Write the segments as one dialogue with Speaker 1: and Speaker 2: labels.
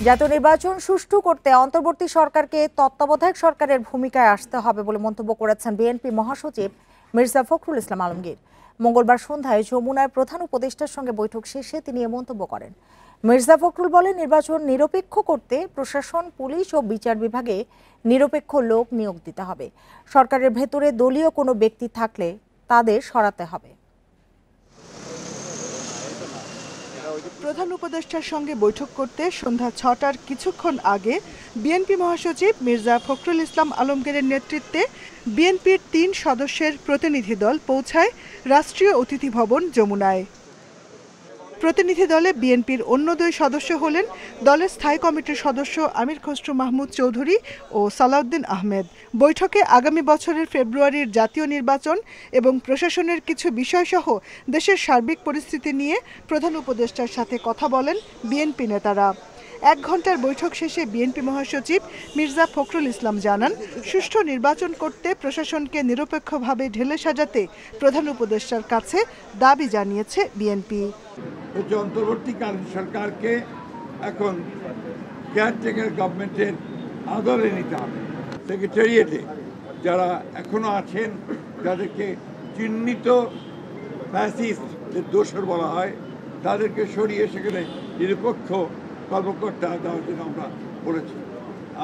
Speaker 1: জাতীয় নির্বাচন সুষ্ঠু করতে অন্তর্বর্তী সরকারকে তত্ত্বাবধায়ক সরকারের ভূমিকায় আসতে হবে বলে মন্তব্য করেছেন বিএনপি মহাসচিব মির্জা ফখরুল ইসলাম আলমগীর। মঙ্গলবার সন্ধ্যায় যমুনায় প্রধান উপদেষ্টার সঙ্গে বৈঠক শেষে তিনি এ মন্তব্য করেন। মির্জা ফখরুল বলেন, নির্বাচন নিরপেক্ষ করতে প্রশাসন, পুলিশ ও বিচার বিভাগে নিরপেক্ষ লোক নিয়োগ দিতে হবে। সরকারের ভেতরে দলীয় কোনো ব্যক্তি থাকলে তাদের সরাতে হবে।
Speaker 2: প্রধান উপদেষ্টার সঙ্গে বৈঠক করতে সন্ধ্যা ৬টার কিছুক্ষণ আগে বিএনপি মহাসচিব মির্জা ফখরুল ইসলাম আলমগীরের নেতৃত্বে বিএনপির ৩ সদস্যের প্রতিনিধি দল পৌঁছায় রাষ্ট্রীয় অতিথি ভবন যমুনায়। প্রতিনিধি দলে বিএনপির অন্য ২ সদস্য হলেন দলের স্থায়ী কমিটির সদস্য আমির খসরু মাহমুদ চৌধুরী ও সালাউদ্দিন আহমেদ। বৈঠকে আগামী বছরের ফেব্রুয়ারির জাতীয় নির্বাচন এবং প্রশাসনের কিছু বিষয়সহ দেশের সার্বিক পরিস্থিতি নিয়ে প্রধান উপদেষ্টার সাথে কথা বলেন বিএনপি নেতারা। ১ ঘণ্টার বৈঠক শেষে বিএনপি মহাসচিব মির্জা ফখরুল ইসলাম জানান, সুষ্ঠু নির্বাচন করতে প্রশাসনকে নিরপেক্ষভাবে ঢেলে সাজাতে প্রধান উপদেষ্টার কাছে দাবি জানিয়েছে বিএনপি।
Speaker 3: অন্তর্বর্তীকালীন সরকারকে এখন কেয়ারটেকার গভর্নমেন্টের আদরে নিতে হবে। সেক্রেটারিয়েটে যারা এখনো আছেন, যাদেরকে চিহ্নিত ফ্যাসিস্টদের দোসর বলা হয়, তাদেরকে সরিয়ে সেখানে নিরপেক্ষ কর্মকর্তা দেওয়ার জন্য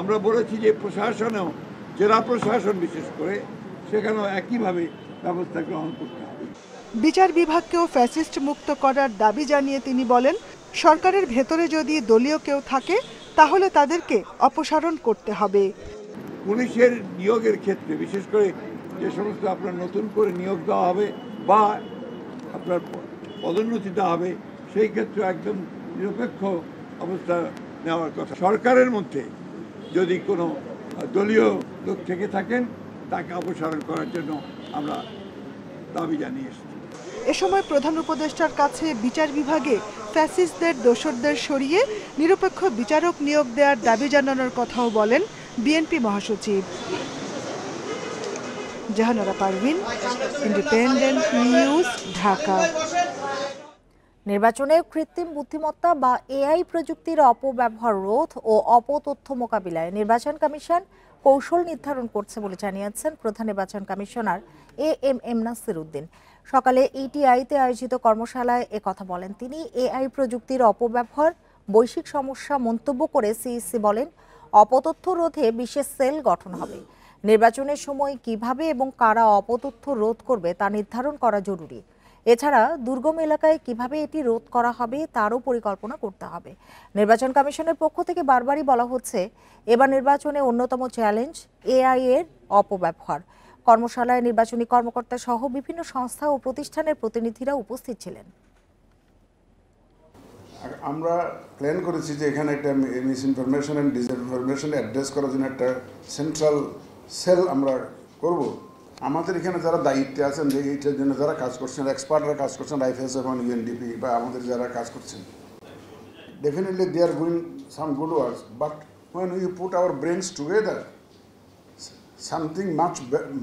Speaker 3: আমরা বলেছি যে প্রশাসনেও, জেলা প্রশাসন বিশেষ করে, সেখানেও একইভাবে ব্যবস্থা গ্রহণ করতে হবে।
Speaker 2: বিচার বিভাগকেও ফ্যাসিস্ট মুক্ত করার দাবি জানিয়ে তিনি বলেন, সরকারের ভেতরে যদি দলীয় কেউ থাকে তাহলে তাদেরকে অপসারণ করতে হবে।
Speaker 3: পুলিশের নিয়োগের ক্ষেত্রে বিশেষ করে যে সমস্ত আপনার নতুন করে নিয়োগ দেওয়া হবে বা আপনার পদোন্নতি দেওয়া হবে, সেই ক্ষেত্রে একদম নিরপেক্ষ অবস্থা নেওয়ার কথা। সরকারের মধ্যে যদি কোনো দলীয় লোক থেকে থাকেন, তাকে অপসারণ করার জন্য আমরা দাবি জানিয়ে এসেছি।
Speaker 2: এ সময় প্রধান উপদেষ্টার কাছে বিচার বিভাগে ফ্যাসিস্টদের দোসরদের সরিয়ে নিরপেক্ষ বিচারক নিয়োগ দেওয়ার দাবি জানানোর কথাও বলেন বিএনপি মহাসচিব। Jahanara Parvin, independent news, Dhaka.
Speaker 1: নির্বাচনে কৃত্রিম বুদ্ধিমত্তা বা এআই প্রযুক্তির অপব্যবহার রোধ ও অপতথ্য মোকাবিলায় নির্বাচন কমিশন কৌশল নির্ধারণ করছে বলে জানিয়েছেন প্রধান নির্বাচন কমিশনার এএমএম নাসির উদ্দিন। সকালে ইটিআইতে আয়োজিত কর্মশালায় একথা বলেন তিনি। এআই প্রযুক্তির অপব্যবহার বৈশ্বিক সমস্যা মন্তব্য করে সিইসি বলেন, অপতথ্য রোধে বিশেষ সেল গঠন হবে। নির্বাচনের সময় কিভাবে এবং কারা অপতথ্য রোধ করবে তা নির্ধারণ করা জরুরি। এছাড়া দুর্গম এলাকায় কিভাবে এটি রোধ করা হবে তারও পরিকল্পনা করতে হবে। নির্বাচন কমিশনের পক্ষ থেকে বারবারই বলা হচ্ছে, এবার নির্বাচনে অন্যতম চ্যালেঞ্জ এআই এর অপব্যবহার। কর্মশালায় নির্বাচনী কর্মকর্তা সহ বিভিন্ন সংস্থা ও প্রতিষ্ঠানের প্রতিনিধিরা উপস্থিত ছিলেন।
Speaker 4: আমরা প্ল্যান করেছি যে এখানে একটা মিসইনফরমেশন এন্ড ডিসইনফরমেশন অ্যাড্রেস করার জন্য একটা সেন্ট্রাল সেল আমরা করব। আমাদের এখানে যারা দায়িত্বে আছেন, যে এইটার জন্য যারা কাজ করছেন, এক্সপার্টরা কাজ করছেন, আইএফএস এবং ইউএনডিপি বা আমাদের যারা কাজ করছেন, definitely they are doing some good works, but when we put our brains together, something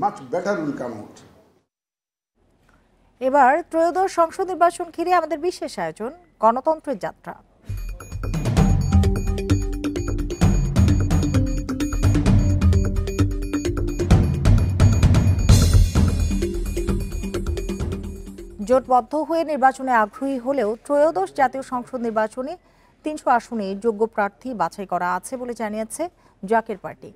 Speaker 4: much better will come out.
Speaker 1: এবার ত্রয়োদশ সংসদ নির্বাচন ঘিরে আমাদের বিশেষ আয়োজন গণতন্ত্রের যাত্রা। জোটবদ্ধ হয়ে নির্বাচনে আগ্রহী হলেও ত্রয়োদশ জাতীয় সংসদ নির্বাচনে ৩০০ আসনে যোগ্য প্রার্থী বাছাই করা আছে বলে জানিয়েছে জাকের পার্টি।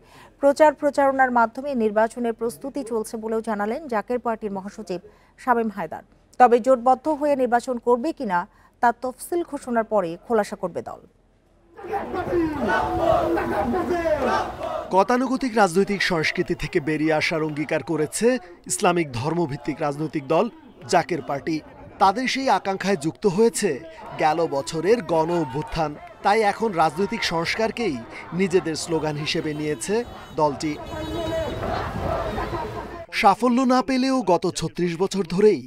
Speaker 1: প্রচারণার মাধ্যমে নির্বাচনের প্রস্তুতি চলছে বলেও জানালেন জাকের পার্টির মহাসচিব শামীম হায়দার। তবে জোটবদ্ধ হয়ে নির্বাচন করবে কিনা তার তফসিল ঘোষণার পরে খোলাসা করবে দল।
Speaker 5: গতানুগতিক রাজনৈতিক সংস্কৃতি থেকে বেরিয়ে আসার অঙ্গীকার করেছে ইসলামিক ধর্মভিত্তিক রাজনৈতিক দল জাকের পার্টি। তাদের সেই আকাঙ্ক্ষায় যুক্ত হয়েছে গেল বছরের গণ অভ্যুত্থান। তাই এখন রাজনৈতিক সংস্কারকেই নিজেদের স্লোগান হিসেবে নিয়েছে দলটি। সাফল্য না পেলেও গত ৩৬ বছর ধরেই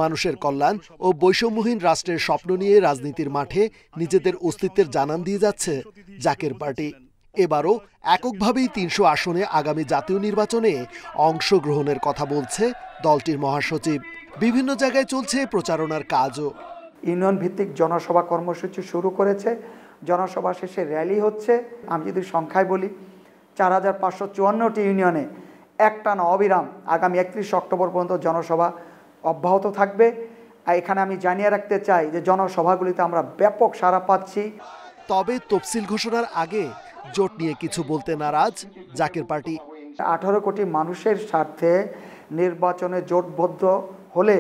Speaker 5: মানুষের কল্যাণ ও বৈষম্যহীন রাষ্ট্রের স্বপ্ন নিয়ে রাজনীতির মাঠে নিজেদের অস্তিত্বের জানান দিয়ে যাচ্ছে জাকের পার্টি। এবারও এককভাবেই ৩০০ আসনে আগামী জাতীয় নির্বাচনে অংশগ্রহণের কথা বলছে দলটির মহাসচিব। বিভিন্ন জায়গায় চলছে প্রচারণার কাজও।
Speaker 6: ইউনিয়ন ভিত্তিক জনসভা কর্মসূচি শুরু করেছে। জনসভা শেষে র্যালি হচ্ছে। আমি যদি সংখ্যায় বলি, 4554টি ইউনিয়নে একটানা অবিরাম আগামী 31 অক্টোবর পর্যন্ত জনসভা অব্যাহত থাকবে। এখানে আমি জানিয়ে রাখতে চাই যে জনসভাগুলিতে আমরা ব্যাপক সাড়া পাচ্ছি।
Speaker 5: তবে তফসিল ঘোষণার আগে জোট নিয়ে কিছু বলতে নারাজ জাকের পার্টি।
Speaker 6: 18 কোটি মানুষের স্বার্থে নির্বাচনে জোটবদ্ধ হলে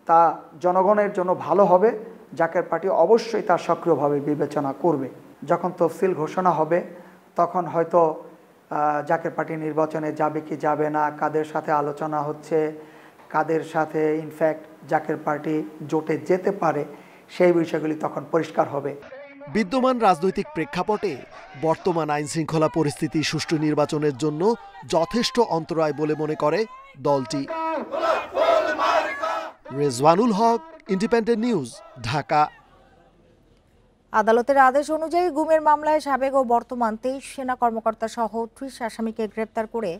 Speaker 6: তা জনগণের জন্য ভালো হবে। জাকের পার্টি অবশ্যই তা সক্রিয়ভাবে বিবেচনা করবে। যখন তফসিল ঘোষণা হবে তখন হয়তো জাকের পার্টি নির্বাচনে যাবে কি যাবে না, কাদের সাথে আলোচনা হচ্ছে, কাদের সাথে ইনফ্যাক্ট জাকের পার্টি জোটে যেতে পারে, সেই বিষয়গুলি তখন পরিষ্কার হবে।
Speaker 5: বিদ্যমান রাজনৈতিক প্রেক্ষাপটে বর্তমান আইন শৃঙ্খলা পরিস্থিতি সুষ্ঠু নির্বাচনের জন্য যথেষ্ট অন্তরায় বলে মনে করে দলটি। রেজওয়ানুল হক, ইন্ডিপেন্ডেন্ট নিউজ, ঢাকা।
Speaker 1: আদালতের আদেশ অনুযায়ী গুমের মামলায় সাবেক ও বর্তমান 23 সেনা কর্মকর্তা সহ 30 আসামিকে গ্রেপ্তার করে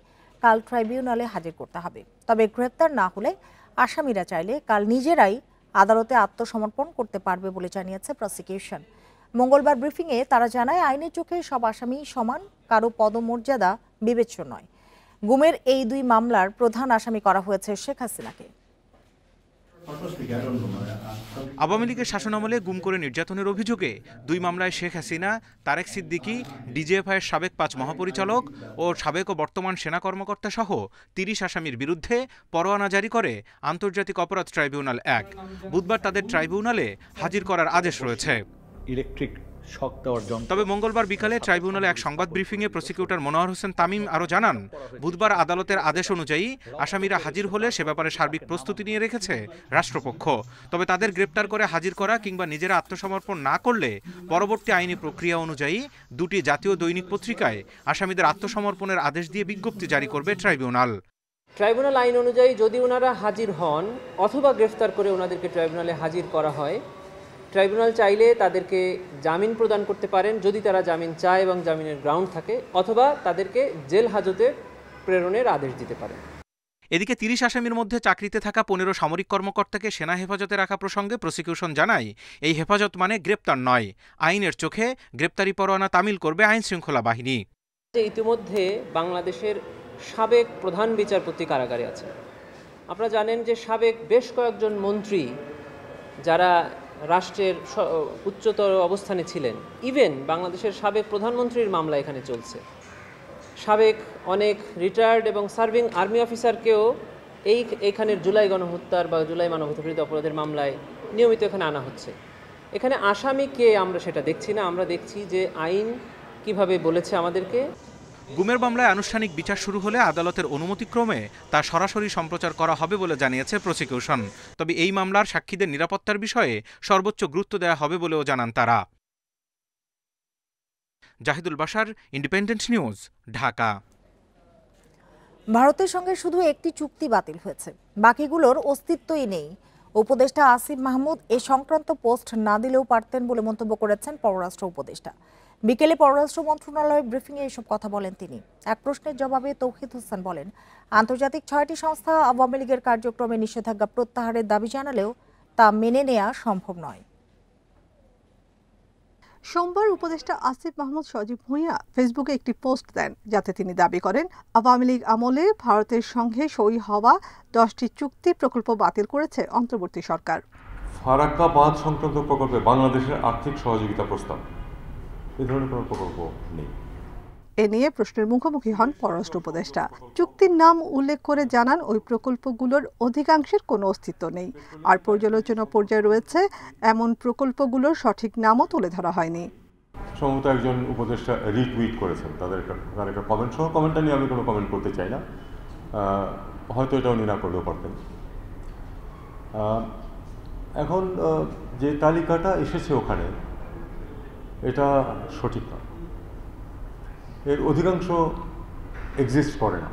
Speaker 1: কাল ট্রাইব্যুনালে হাজির করতে হবে। তবে গ্রেপ্তার না হলে আসামিরা চাইলে কাল নিজেরাই আদালতে আত্মসমর্পণ করতে পারবে বলে জানিয়েছে প্রসিকিউশন। মঙ্গলবার ব্রিফিংয়ে তারা জানায়, আইনের চোখে সব আসামি সমান, কারো পদমর্যাদা বিবেচ্য নয়। গুমের এই 2 মামলার প্রধান আসামি করা হয়েছে শেখ হাসিনাকে।
Speaker 7: আওয়ামী লীগের শাসনামলে গুম করে নির্যাতনের অভিযোগে 2 মামলায় শেখ হাসিনা, তারেক সিদ্দিকী, ডিজিএফআইয়ের সাবেক 5 মহাপরিচালক ও সাবেক ও বর্তমান সেনা কর্মকর্তা সহ 30 আসামির বিরুদ্ধে পরোয়ানা জারি করে আন্তর্জাতিক অপরাধ ট্রাইব্যুনাল 1। বুধবার তাদের ট্রাইব্যুনালে হাজির করার আদেশ রয়েছে। তবে মঙ্গলবার বিকালে ট্রাইব্যুনালে এক সংবাদ ব্রিফিংয়ে প্রসিকিউটর মনোয়ার হোসেন তামিম আরও জানান, বুধবার আদালতের আদেশ অনুযায়ী আসামিরা হাজির হলে সে ব্যাপারে সার্বিক প্রস্তুতি নিয়ে রেখেছে রাষ্ট্রপক্ষ। তবে তাদের গ্রেপ্তার করে হাজির করা কিংবা নিজেরা আত্মসমর্পণ না করলে পরবর্তী আইনি প্রক্রিয়া অনুযায়ী 2টি জাতীয় দৈনিক পত্রিকায় আসামিদের আত্মসমর্পণের আদেশ দিয়ে বিজ্ঞপ্তি জারি করবে ট্রাইব্যুনাল।
Speaker 8: ট্রাইব্যুনাল আইন অনুযায়ী যদি ওনারা হাজির হন অথবা গ্রেফতার করে ওনাদেরকে ট্রাইব্যুনালে হাজির করা হয়, ট্রাইব্যুনাল চাইলে তাদেরকে জামিন প্রদান করতে পারেন যদি তারা জামিন চায় এবং জামিনের গ্রাউন্ড থাকে, অথবা তাদেরকে জেল হাজতে প্রেরণের আদেশ দিতে পারেন।
Speaker 7: এদিকে 30 আসামির মধ্যে চাকরিতে থাকা 15 সামরিক কর্মকর্তাকে সেনা হেফাজতে রাখা প্রসঙ্গে প্রসিকিউশন জানায়, এই হেফাজত মানে গ্রেপ্তার নয়। আইনের চোখে গ্রেপ্তারি পরোয়ানা তামিল করবে আইন শৃঙ্খলা বাহিনী।
Speaker 8: ইতিমধ্যে বাংলাদেশের সাবেক প্রধান বিচারপতি কারাগারে আছেন। আপনারা জানেন যে সাবেক বেশ কয়েকজন মন্ত্রী যারা রাষ্ট্রের উচ্চতর অবস্থানে ছিলেন, ইভেন বাংলাদেশের সাবেক প্রধানমন্ত্রীর মামলা এখানে চলছে। সাবেক অনেক রিটায়ার্ড এবং সার্ভিং আর্মি অফিসারকেও এইখানের জুলাই গণহত্যার বা জুলাই মানবতাবিরোধী অপরাধের মামলায় নিয়মিত এখানে আনা হচ্ছে। এখানে আসামিকে আমরা সেটা দেখছি না, আমরা দেখছি যে আইন কিভাবে বলেছে আমাদেরকে।
Speaker 7: গুমের মামলায় আনুষ্ঠানিক বিচার শুরু হলে আদালতের অনুমতিক্রমে তা সরাসরি সম্প্রচার করা হবে বলে জানিয়েছে প্রসিকিউশন। তবে এই মামলার সাক্ষীদের নিরাপত্তার বিষয়ে সর্বোচ্চ গুরুত্ব দেওয়া হবে বলেও জানান তারা। Jahidul Bashar, independent news, Dhaka.
Speaker 1: ভারতের সঙ্গে শুধু একটি চুক্তি বাতিল হয়েছে, বাকিগুলোর অস্তিত্বই নেই। উপদেষ্টা আসিফ মাহমুদ এ সংক্রান্ত পোস্ট না দিলেও পারতেন বলে মন্তব্য করেছেন পররাষ্ট্র উপদেষ্টা। বিকেলে পররাষ্ট্র মন্ত্রণালয়ের ব্রিফিংয়ে এসব কথা বলেন তিনি। এক প্রশ্নের জবাবে তৌহিদ হোসেন বলেন, আন্তর্জাতিক 6টি সংস্থা আওয়ামী লীগের কার্যক্রমে নিষেধাজ্ঞা প্রত্যাহারের দাবি জানালেও তা মেনে নেওয়া সম্ভব নয়।
Speaker 2: সোমবার উপদেষ্টা আসিফ মাহমুদ সজীব ভুঁইয়া ফেসবুকে একটি পোস্ট দেন, যাতে তিনি দাবি করেন আওয়ামী লীগ আমলে ভারতের সঙ্গে সই হওয়া 10টি চুক্তি প্রকল্প বাতিল করেছে অন্তর্বর্তী সরকার।
Speaker 9: ফারাক্কা বাঁধ সংক্রান্ত প্রকল্পে বাংলাদেশের আর্থিক সহযোগিতা প্রস্তাব, এই ধরনের কোনো প্রকল্প নেই।
Speaker 2: এ নিয়ে প্রশ্নের মুখোমুখি হন পররাষ্ট্র উপদেষ্টা। চুক্তির নাম উল্লেখ করে জানান, ওই প্রকল্পগুলোর অধিকাংশের কোনো অস্তিত্ব নেই, আর পর্যালোচনা পর্যায়ে রয়েছে এমন প্রকল্পগুলোর সঠিক নামও তুলে ধরা হয়নি।
Speaker 9: সম্ভবত একজন উপদেষ্টা রিটুইট করেছেন তাদের একটা কমেন্ট সহ, কমেন্টটা নিয়ে আমি কোনো কমেন্ট করতে চাই না, হয়তো এটাও উনি না করলেও পারতেন। এখন যে তালিকাটা এসেছে ওখানে, এটা সঠিক না, এর অধিকাংশ এক্সিস্ট করে না।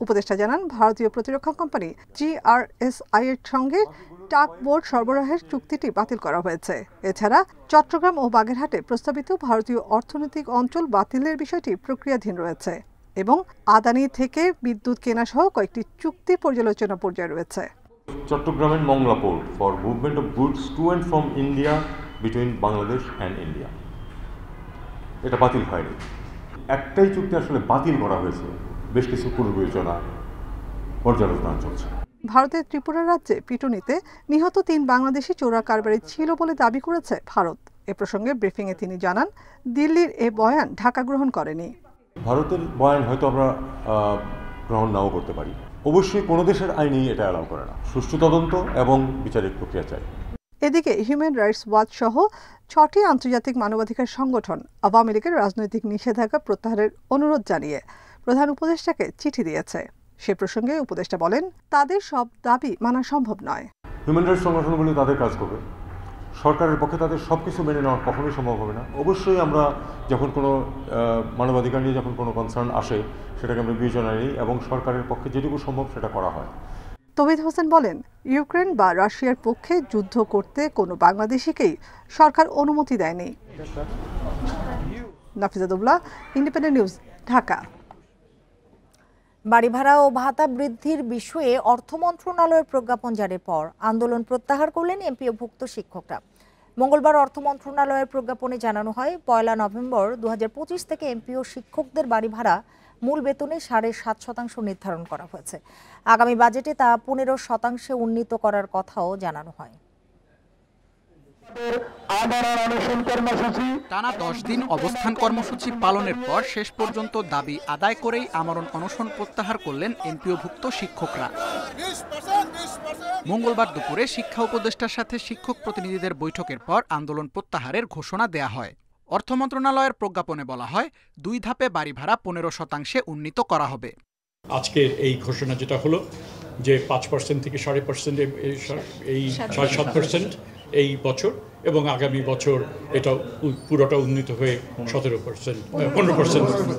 Speaker 2: উপদেষ্টা জানান, ভারতীয় প্রতিরক্ষা কোম্পানি GRSI এর সঙ্গে টাক বোট সরবরাহের চুক্তিটি বাতিল করা হয়েছে। এছাড়া চট্টগ্রাম ও বাগেরহাটে প্রস্তাবিত ভারতীয় অর্থনৈতিক অঞ্চল বাতিলের বিষয়টি প্রক্রিয়াধীন রয়েছে এবং আদানি থেকে বিদ্যুৎ কেনা সহ কয়েকটি চুক্তি পর্যালোচনা পর্যায়ে রয়েছে।
Speaker 9: চট্টগ্রামের Mongla port for movement of goods to and from India between Bangladesh and India. এটা বাতিল হয়নি। একটাই চুক্তি আসলে বাতিল করা হয়েছে, বেশ কিছু পুনর্বিবেচনা পর্যালোচনা চলছে।
Speaker 2: ভারতের ত্রিপুরা রাজ্যে পিটুনিতে নিহত 3 বাংলাদেশি চোরা কারবারি ছিল বলে দাবি করেছে ভারত। এ প্রসঙ্গে ব্রিফিংয়ে তিনি জানান, দিল্লির এ বয়ান ঢাকা গ্রহণ করেনি।
Speaker 9: ভারতের বয়ান হয়তো আমরা গ্রহণ নাও করতে পারি, অবশ্যই কোনো দেশের আইনেই এটা অ্যালাউ করে না। সুষ্ঠু তদন্ত এবং বিচারিক প্রক্রিয়া চাই।
Speaker 2: এদিকে হিউম্যান রাইটস ওয়াচ সহ 6টি আন্তর্জাতিক মানবাধিকার সংগঠন আওয়ামী লীগের রাজনৈতিক নিষেধাজ্ঞা প্রত্যাহারের অনুরোধ জানিয়ে প্রধান উপদেষ্টাকে চিঠি দিয়েছে। সে প্রসঙ্গে উপদেষ্টা বলেন, তাদের সব দাবি মানা সম্ভব নয়।
Speaker 9: হিউম্যান রাইটস সংগঠনগুলি তাদের কাজ করবে, সরকারের পক্ষে তাদের সব কিছু মেনে নেওয়া কখনোই সম্ভব হবে না। অবশ্যই আমরা যখন কোনো মানবাধিকার নিয়ে যখন কোনো কনসার্ন আসে সেটাকে আমরা বিবেচনায় নিই এবং সরকারের পক্ষে যেটুকু সম্ভব সেটা করা হয়।
Speaker 2: তৌহিদ হোসেন বলেন, ইউক্রেন বা রাশিয়ার পক্ষে যুদ্ধ করতে কোনো বাংলাদেশিকেই সরকার অনুমতি দেয়নি। নাফিজাতুল্লাহ, ইন্ডিপেন্ডেন্ট নিউজ, ঢাকা।
Speaker 1: বাড়ি ভাড়া ও ভাতা বৃদ্ধির বিষয়ে অর্থ মন্ত্রণালয়ের প্রজ্ঞাপন জারির পর আন্দোলন প্রত্যাহার করলেন এমপিওভুক্ত শিক্ষকরা। মঙ্গলবার অর্থ মন্ত্রণালয়ের প্রজ্ঞাপনে জানানো হয়, 1 নভেম্বর 2025 থেকে এমপিও শিক্ষকদের বাড়ি ভাড়া মূল বেতনে 7.5% নির্ধারণ করা হয়েছে। আগামী বাজেটে তা 15% উন্নীত করার কথাও জানানো হয়।
Speaker 10: টানা 10 দিন অবস্থান কর্মসূচি পালনের পর শেষ পর্যন্ত দাবি আদায় করেই আমরণ অনশন প্রত্যাহার করলেন এমপিওভুক্ত শিক্ষকরা। মঙ্গলবার দুপুরে শিক্ষা উপদেষ্টার সাথে শিক্ষক প্রতিনিধিদের বৈঠকের পর আন্দোলন প্রত্যাহারের ঘোষণা দেয়া হয়। অর্থ মন্ত্রণালয়ের প্রজ্ঞাপনে বলা হয়, 2 ধাপে বাড়ি ভাড়া 15% উন্নীত করা হবে।
Speaker 11: আজকের এই ঘোষণা যেটা হলো যে 5% থেকে 7.5% এই 7% এই বছর এবং আগামী বছর এটা পুরোটা উন্নীত হয়ে 17%,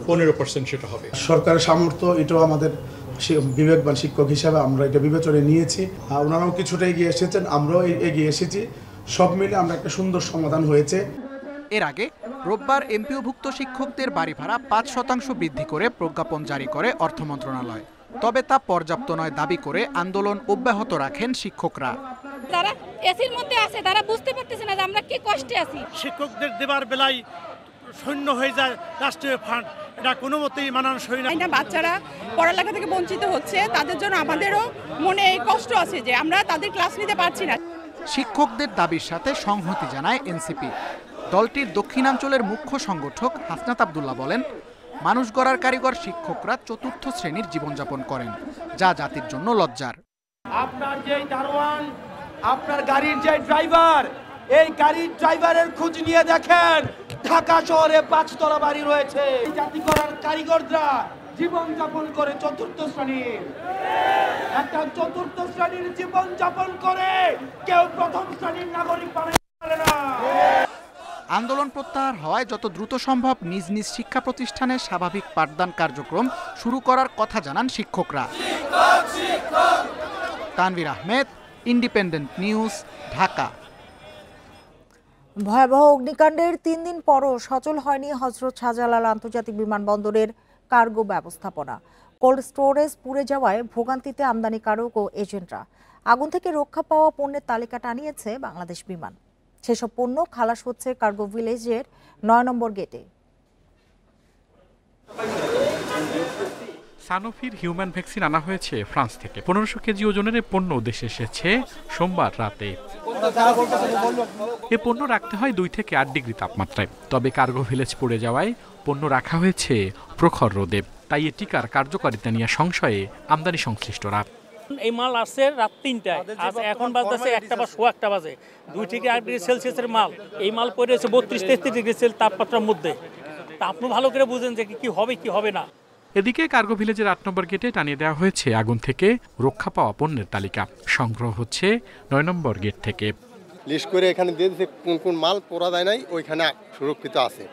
Speaker 11: 15% সেটা হবে।
Speaker 12: সরকারের সামর্থ্য, এটাও আমাদের বিবেকবান শিক্ষক হিসাবে আমরা এটা বিবেচনায় নিয়েছি। ওনারাও কিছুটা এগিয়ে এসেছেন, আমরাও এগিয়ে এসেছি, সব মিলে আমরা একটা সুন্দর সমাধান হয়েছে।
Speaker 10: এর আগে রোববার এমপিওভুক্ত শিক্ষকদের বাড়ি ভাড়া 5% বৃদ্ধি করে প্রজ্ঞাপন জারি করে অর্থ মন্ত্রণালয়। তবে তা পর্যাপ্ত নয় দাবি করে আন্দোলন অব্যাহত রাখেন শিক্ষকরা।
Speaker 13: যারা এসির মধ্যে আছে তারা বুঝতে পারতেছে না যে আমরা কি কষ্টে আছি।
Speaker 14: শিক্ষকদের দেবার বেলায় শূন্য হয়ে যায় রাষ্ট্রীয় ফান্ড, এটা কোনো মতেই মানানসই না।
Speaker 13: বাচ্চারা পড়ালেখা থেকে বঞ্চিত হচ্ছে, তাদের জন্য আমাদেরও মনে এই কষ্ট আছে যে আমরা তাদের ক্লাস নিতে পারছি না।
Speaker 10: শিক্ষকদের দাবির সাথে সংহতি জানায় এনসিপি। দলটির দক্ষিণাঞ্চলের মুখ্য সংগঠক হাসনাত আব্দুল্লাহ বলেন, মানুষ গড়ার কারিগর শিক্ষকরা 4র্থ শ্রেণীর জীবনযাপন করেন, যা জাতির জন্য লজ্জার।
Speaker 15: আপনার যে দারোয়ান, আপনার গাড়ির যে ড্রাইভার, এই গাড়ির ড্রাইভারের খোঁজ নিয়ে দেখেন, ঢাকা শহরে 5 তলা বাড়ি রয়েছে। জাতি গড়ার কারিগররা জীবনযাপন করে 4র্থ শ্রেণীর, একটা 4র্থ শ্রেণীর জীবনযাপন করে কেউ 1ম শ্রেণীর নাগরিক বানাতে না।
Speaker 10: আন্দোলন প্রত্যাহার হওয়ায় যত দ্রুত সম্ভব নিজ নিজ শিক্ষা প্রতিষ্ঠানে স্বাভাবিক পাঠদান কার্যক্রম শুরু করার কথা জানান শিক্ষকরা। Tanvir Ahmed, independent news, Dhaka.
Speaker 1: ভয়াবহ অগ্নিকাণ্ডের 3 দিন পরও সচল হয়নি হযরত শাহজালাল আন্তর্জাতিক বিমানবন্দরের কার্গো ব্যবস্থাপনা। কোল্ড স্টোরেজ পুড়ে যাওয়ায় ভোগান্তিতে আমদানিকারক ও এজেন্টরা। আগুন থেকে রক্ষা পাওয়া পণ্যের তালিকা টানিয়েছে বাংলাদেশ বিমান। সেসব পণ্য খালাস হচ্ছে কার্গো ভিলেজের 9 নম্বর গেটে।
Speaker 16: সানোফির হিউম্যান ভ্যাকসিন আনা হয়েছে ফ্রান্স থেকে। 1500 কেজি ওজনের পণ্য দেশে এসেছে সোমবার রাতে। এ পণ্য রাখতে হয় 2 থেকে 8 ডিগ্রি তাপমাত্রায়। তবে কার্গো ভিলেজ পড়ে যাওয়ায় পণ্য রাখা হয়েছে প্রখর রোদে। তাই এ টিকার কার্যকারিতা নিয়ে সংশয়ে আমদানি সংশ্লিষ্টরা।
Speaker 14: এই মাল আসছে রাত 3টায়, এখন বাজতেছে 1টা বা 1:15 বাজে। 2 থেকে 8 ডিগ্রি সেলসিয়াসের মাল, এই মাল পড়েছে 32-33 ডিগ্রি সেলসিয়াস তাপমাত্রার মধ্যে। তা আপনি ভালো করে বুঝেন যে কি হবে কি হবে না।
Speaker 16: এদিকে কার্গো ভিলেজের 8 নম্বর গেটে টানিয়ে দেওয়া হয়েছে আগুন থেকে রক্ষা পাওয়া পণ্যের তালিকা। সংগ্রহ হচ্ছে 9 নম্বর গেট থেকে।
Speaker 17: লিস্ট করে এখানে দিয়ে দিতে কোন কোন মাল পড়া যায় নাই ওইখানে সুরক্ষিত আছে,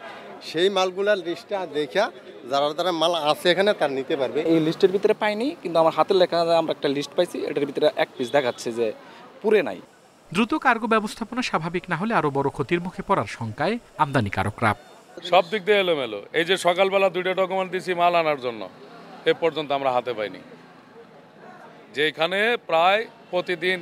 Speaker 17: সেই মালগুলার লিস্টটা দেখা যারা মাল আছে এখানে তার নিতে পারবে।
Speaker 18: এই লিস্টের ভিতরে পাইনি, কিন্তু আমার হাতের লেখা আমরা একটা লিস্ট পাইছি, এটার ভিতরে এক পিস দেখাচ্ছে যে পুরে নাই।
Speaker 16: দ্রুত কার্গো ব্যবস্থাপনা স্বাভাবিক না হলে আরো বড় ক্ষতির মুখে পড়ার শঙ্কায় আমদানিকারকরা।
Speaker 19: সব দিক দিয়ে এলোমেলো। এই যে সকালবেলা 2টা ডকুমেন্ট দিয়েছি মাল আনার জন্য, এ পর্যন্ত আমরা হাতে পাইনি। যেখানে প্রায় প্রতিদিন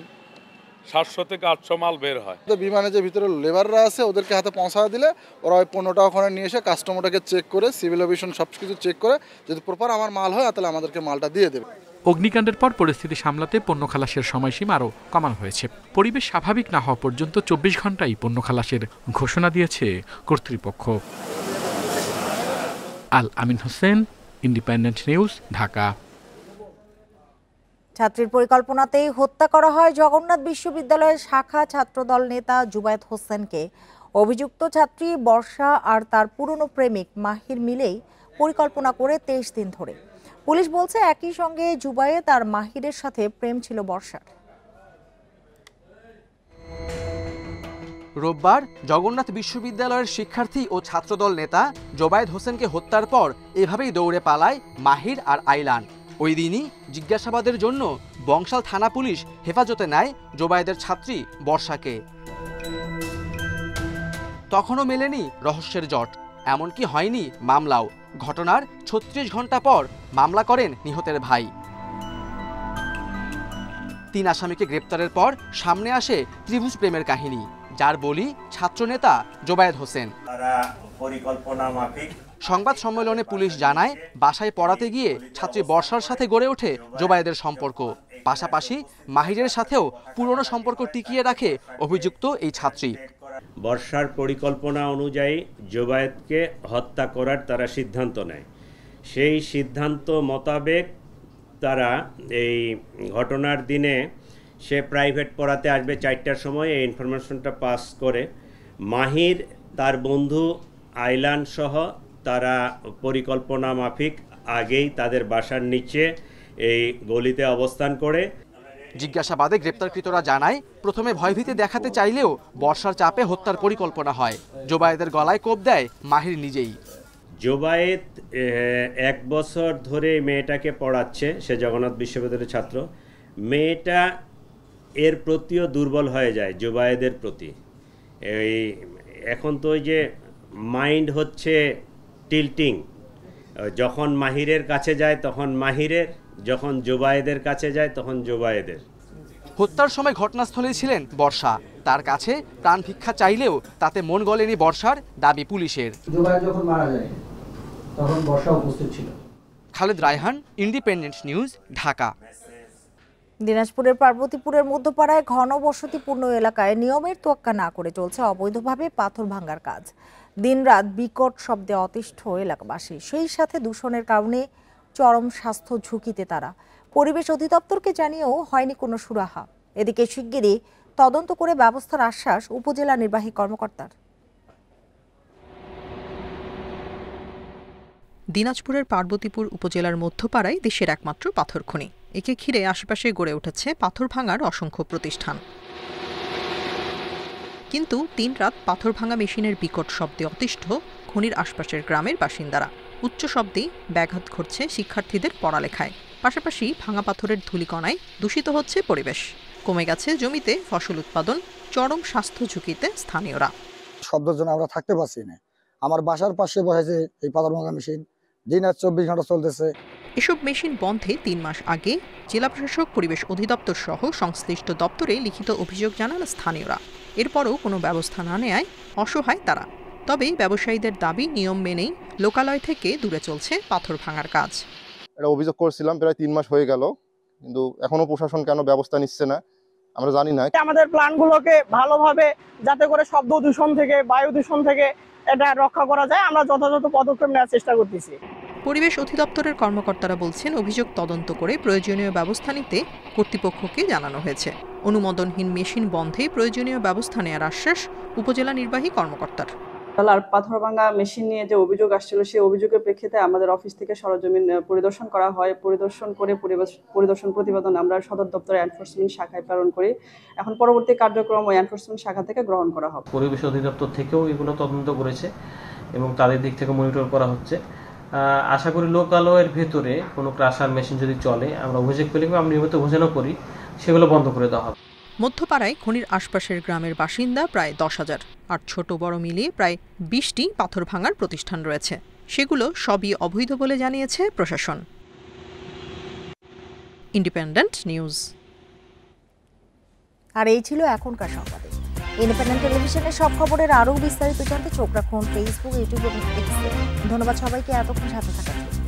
Speaker 19: 700 থেকে 800 মাল বের হয়।
Speaker 20: তো বিমানে যে ভিতরে লেবাররা আছে ওদেরকে হাতে পৌঁছা দিলে ওরা ওই পণ্যটা ওখানে নিয়ে এসে কাস্টমারটাকে চেক করে সিভিল এভিয়েশন সব কিছু চেক করে যদি প্রপার আমার মাল হয় তাহলে আমাদেরকে মালটা দিয়ে দেবে।
Speaker 16: অগ্নিকাণ্ডের পর পরিস্থিতি সামলাতে পণ্য খালাসের সময়সীমা আরও কমানো হয়েছে। পরিবেশ স্বাভাবিক না হওয়া পর্যন্ত 24 ঘন্টাই পণ্য খালাসের ঘোষণা দিয়েছে কর্তৃপক্ষ। আল আমিন হোসেন, ইন্ডিপেন্ডেন্ট নিউজ, ঢাকা।
Speaker 1: ছাত্রীর পরিকল্পনাতেই হত্যা করা হয় জগন্নাথ বিশ্ববিদ্যালয়ের শাখা ছাত্রদল নেতা জুবায়েদ হোসেনকে। অভিযুক্ত ছাত্রী বর্ষা আর তার পুরনো প্রেমিক মাহির মিলেই পরিকল্পনা করে 23 দিন ধরে। পুলিশ বলছে একই সঙ্গে জুবায়েদ আর মাহিরের সাথে প্রেম ছিল বর্ষার।
Speaker 21: রোববার জগন্নাথ বিশ্ববিদ্যালয়ের শিক্ষার্থী ও ছাত্রদল নেতা জুবায়েদ হোসেনকে হত্যার পর এভাবেই দৌড়ে পালায় মাহির আর আইলান। ওই দিনই জিজ্ঞাসাবাদের জন্য বংশাল থানা পুলিশ হেফাজতে নেয় জুবায়েদের ছাত্রী বর্ষাকে। তখনও মেলেনি রহস্যের জট, এমনকি হয়নি মামলাও। ঘটনার 36 ঘন্টা পর মামলা করেন নিহতের ভাই। 3 আসামিকে গ্রেপ্তারের পর সামনে আসে ত্রিভুজ প্রেমের কাহিনী, যার বলি ছাত্রনেতা জুবায়েদ হোসেন। সংবাদ সম্মেলনে পুলিশ জানায় বাসায় পড়াতে গিয়ে ছাত্রী বর্ষার সাথে গড়ে ওঠে জুবায়েদের সম্পর্ক। পাশাপাশি মাহিরের সাথেও পুরনো সম্পর্ক টিকিয়ে রাখে অভিযুক্ত এই ছাত্রী।
Speaker 22: বর্ষার পরিকল্পনা অনুযায়ী জুবায়েদকে হত্যা করার তারা সিদ্ধান্ত নেয়। সেই সিদ্ধান্ত মোতাবেক তারা এই ঘটনার দিনে সে প্রাইভেট পড়াতে আসবে 4টার সময়, এই ইনফরমেশনটা পাস করে মাহির তার বন্ধু আইলান সহ তারা পরিকল্পনা মাফিক আগেই তাদের বাসার নিচে এই গলিতে অবস্থান করে।
Speaker 21: জিজ্ঞাসাবাদে গ্রেপ্তারকৃতরা জানায় প্রথমে ভয়ভীতি দেখাতে চাইলেও বর্ষার চাপে হত্যার পরিকল্পনা হয়। জুবায়েদের গলায় কোপ দেয় মাহির নিজেই।
Speaker 22: জুবায়েদ 1 বছর ধরে মেয়েটাকে পড়াচ্ছে, সে জগন্নাথ বিশ্ববিদ্যালয়ের ছাত্র। মেয়েটা এর প্রতিও দুর্বল হয়ে যায় জুবায়েদের প্রতি। এই এখন তো ওই যে মাইন্ড হচ্ছে টিল্টিং, যখন মাহিরের কাছে যায় তখন মাহিরের, যখন জুবায়েদের কাছে যায় তখন জুবায়েদের।
Speaker 21: হত্যার সময় ঘটনাস্থলে ছিলেন বর্ষা, তার কাছে প্রাণ ভিক্ষা চাইলেও তাতে মন গলেনি বর্ষার, দাবি পুলিশের।
Speaker 23: জুবায়েদ যখন মারা যায় তখন বর্ষা উপস্থিত ছিল।
Speaker 21: Khaled Raihan, independent news, Dhaka.
Speaker 1: দিনাজপুরের পার্বতীপুরের মধ্যপাড়ায় ঘনবসতিপূর্ণ এলাকায় নিয়মের তোয়াক্কা না করে চলছে অবৈধভাবে পাথর ভাঙার কাজ। দিনরাত বিকট শব্দে অতিষ্ঠ এলাকাবাসী, সেই সাথে দূষণের কারণে চরম স্বাস্থ্য ঝুঁকিতে তারা। পরিবেশ অধিদপ্তরকে জানিয়েও হয়নি কোনো সুরাহা। এদিকে শিগগিরই তদন্ত করে ব্যবস্থার আশ্বাস উপজেলা নির্বাহী কর্মকর্তার।
Speaker 24: দিনাজপুরের পার্বতীপুর উপজেলার মধ্যপাড়ায় দেশের একমাত্র পাথর খনি। একে ঘিরে আশেপাশে গড়ে উঠেছে পাথর ভাঙার অসংখ্য প্রতিষ্ঠান। কিন্তু দিনরাত পাথর ভাঙা মেশিনের বিকট শব্দে অতিষ্ঠ খনির আশপাশের গ্রামের বাসিন্দারা। উচ্চ শব্দেই ব্যাঘাত ঘটছে শিক্ষার্থীদের পড়ালেখায়। পাশাপাশি ভাঙা পাথরের ধূলিকণায় দূষিত হচ্ছে পরিবেশ। কমে গেছে জমিতে ফসল উৎপাদন, চরম স্বাস্থ্য ঝুঁকিতে স্থানীয়রা।
Speaker 25: শব্দের জন্য আমরা থাকতে পারছি না। আমার বাসার পাশে বসেছে এই পাথর ভাঙা মেশিন, দিন আর 24 ঘন্টা চলতেছে।
Speaker 24: এসব মেশিন বন্ধে 3 মাস আগে জেলা প্রশাসক, পরিবেশ অধিদপ্তর সহ সংশ্লিষ্ট দপ্তরে লিখিত অভিযোগ জানান স্থানীয়রা। এরপরও কোনো ব্যবস্থা না নেয়ায় অসহায় তারা। তবে ব্যবসায়ীদের দাবি নিয়ম মেনেই লোকালয় থেকে দূরে চলছে পাথর ভাঙার কাজ।
Speaker 26: এটা অভিযোগ করেছিলাম, প্রায় 3 মাস হয়ে গেল, কিন্তু এখনো প্রশাসন কেন ব্যবস্থা নিচ্ছে না আমরা জানি না।
Speaker 27: আমাদের প্ল্যানগুলোকে ভালোভাবে যাতে করে শব্দ দূষণ থেকে, বায়ু দূষণ থেকে এটা রক্ষা করা যায়, আমরা যথাযথ পদক্ষেপ নেওয়ার চেষ্টা করতেছি।
Speaker 24: পরিবেশ অধিদপ্তরের কর্মকর্তারা বলছেন অভিযোগ তদন্ত করে প্রয়োজনীয় ব্যবস্থা নিতে কর্তৃপক্ষকে জানানো হয়েছে। অনুমোদনহীন মেশিন বন্ধে প্রয়োজনীয় ব্যবস্থা নেওয়ার আশ্বাস উপজেলা নির্বাহী কর্মকর্তার।
Speaker 28: আর পাথর ভাঙা মেশিন নিয়ে যে অভিযোগ আসছিল, সেই অভিযোগের প্রেক্ষিতে আমাদের অফিস থেকে সরজমিন পরিদর্শন করা হয়। পরিদর্শন করে পরিদর্শন প্রতিবেদন আমরা সদর দপ্তরে এনফোর্সমেন্ট শাখায় প্রেরণ করি। এখন পরবর্তী কার্যক্রম ওই এনফোর্সমেন্ট শাখা থেকে গ্রহণ করা হবে।
Speaker 29: পরিবেশ অধিদপ্তর থেকেও এগুলো তদন্ত করেছে এবং তাদের দিক থেকে মনিটর করা হচ্ছে। আশা করি লোকালয়ের ভেতরে কোনো ক্রাশার মেশিন যদি চলে, আমরা অভিযোগ পেলে আমরা নিয়মিত অভিযানও করি, সেগুলো বন্ধ করে দেওয়া হবে।
Speaker 24: মধ্যপাড়ায় খনির আশপাশের গ্রামের বাসিন্দা প্রায় 10,000, আর ছোট বড় মিলিয়ে প্রায় 20টি পাথর ভাঙার প্রতিষ্ঠান রয়েছে। সেগুলো সবই অবৈধ বলে জানিয়েছে প্রশাসন। Independent news.
Speaker 1: আর এই ছিল এখনকার সংবাদে। ইন্ডিপেন্ডেন্ট টেলিভিশনের সব খবরের আরও বিস্তারিত জানতে চোখ রাখুন ফেসবুক, ইউটিউব এবং এক্সে। ধন্যবাদ সবাইকে এতক্ষণ সাথে থাকার জন্য।